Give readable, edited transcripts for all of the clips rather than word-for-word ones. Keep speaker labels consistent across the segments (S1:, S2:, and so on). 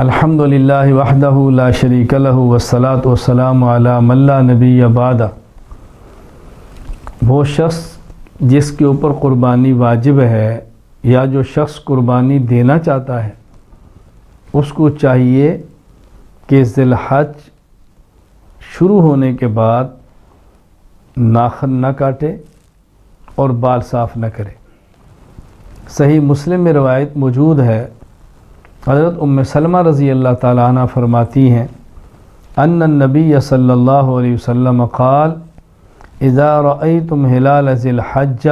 S1: الحمدللہ وحدہ لا شریک لہ والصلاۃ والسلام علی من لا نبی بعدہ۔ وہ شخص جس کے اوپر قربانی واجب ہے یا جو شخص قربانی دینا چاہتا ہے اس کو چاہیے کہ ذی الحج شروع ہونے کے بعد ناخن نہ کاٹے اور بال صاف نہ کرے۔ صحیح مسلم میں روایت موجود ہے، حضرت ام سلمہ رضی اللہ تعالیٰ عنہ فرماتی ہیں ان النبی صلی اللہ علیہ وسلم قال اذا رأیتم ہلال ذی الحج،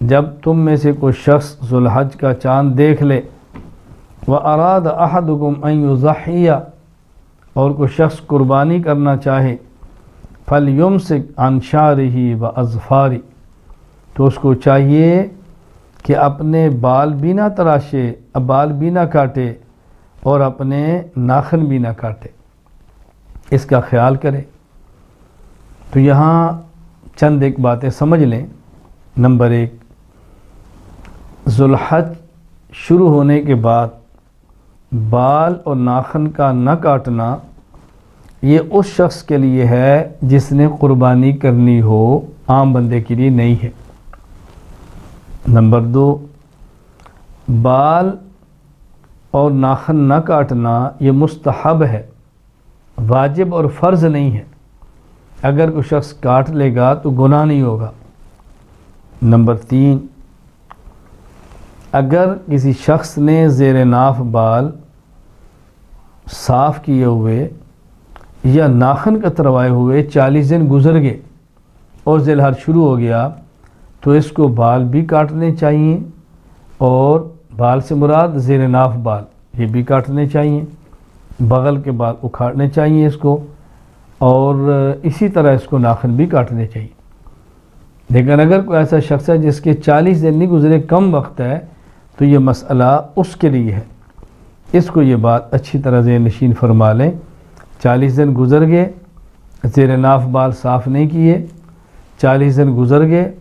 S1: جب تم میں سے کوئی شخص ذو الحج کا چاند دیکھ لے، واراد احدکم ان یضحی، اور کوئی شخص قربانی کرنا چاہے، فلیمسک عن شعرہ واظفارہ، تو اس کو چاہیے کہ اپنے بال بھی نہ تراشے، بال بھی نہ کاٹے اور اپنے ناخن بھی نہ کاٹے، اس کا خیال کرے۔ تو یہاں چند ایک باتیں سمجھ لیں۔ نمبر 1، ذو الحج شروع ہونے کے بعد بال اور ناخن کا نہ کاٹنا یہ اس شخص کے لیے ہے جس نے قربانی کرنی ہو، عام بندے کے لیے نہیں ہے۔ نمبر 2، بال اور ناخن نہ کاٹنا یہ مستحب ہے، واجب اور فرض نہیں ہے۔ اگر کوئی شخص کاٹ لے گا تو گناہ نہیں ہوگا۔ نمبر 3، اگر کسی شخص نے زیر ناف بال صاف کیے ہوئے یا ناخن کتروائے ہوئے 40 دن گزر گئے اور ذی الحج شروع ہو گیا تو اس کو بال بھی کاٹنے چاہیے، اور بال سے مراد زیر ناف بال یہ بھی کاٹنے چاہیے، بغل کے بال اکھاڑنے چاہیے اس کو، اور اسی طرح اس کو ناخن بھی کاٹنے چاہیے۔ لیکن اگر کوئی ایسا شخص ہے جس کے 40 دن نہیں گزرے، کم وقت ہے، تو یہ مسئلہ اس کے لیے ہے۔ اس کو یہ بات اچھی طرح ذہن نشین فرما لیں۔ 40 دن گزر گئے، زیر ناف بال صاف نہیں کیے، 40 دن گزر گئے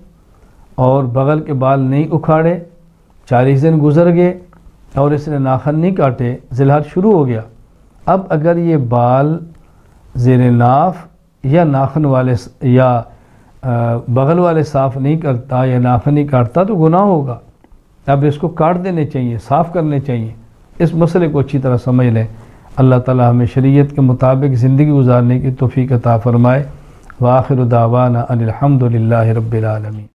S1: اور بغل کے بال نہیں اکھاڑے، 40 دن گزر گئے اور اس نے ناخن نہیں کاٹے، ذی الحج شروع ہو گیا۔ اب اگر یہ بال زیر ناف یا ناخن والے یا بغل والے صاف نہیں کرتا یا ناخن نہیں کاٹتا تو گناہ ہوگا۔ اب اس کو کاٹ دینے چاہیے، صاف کرنے چاہیے۔ اس مسئلے کو اچھی طرح سمجھ لیں۔ اللہ تعالی ہمیں شریعت کے مطابق زندگی گزارنے کی توفیق عطا فرمائے۔ وآخر دعوانا ان الحمد للہ رب العالمین۔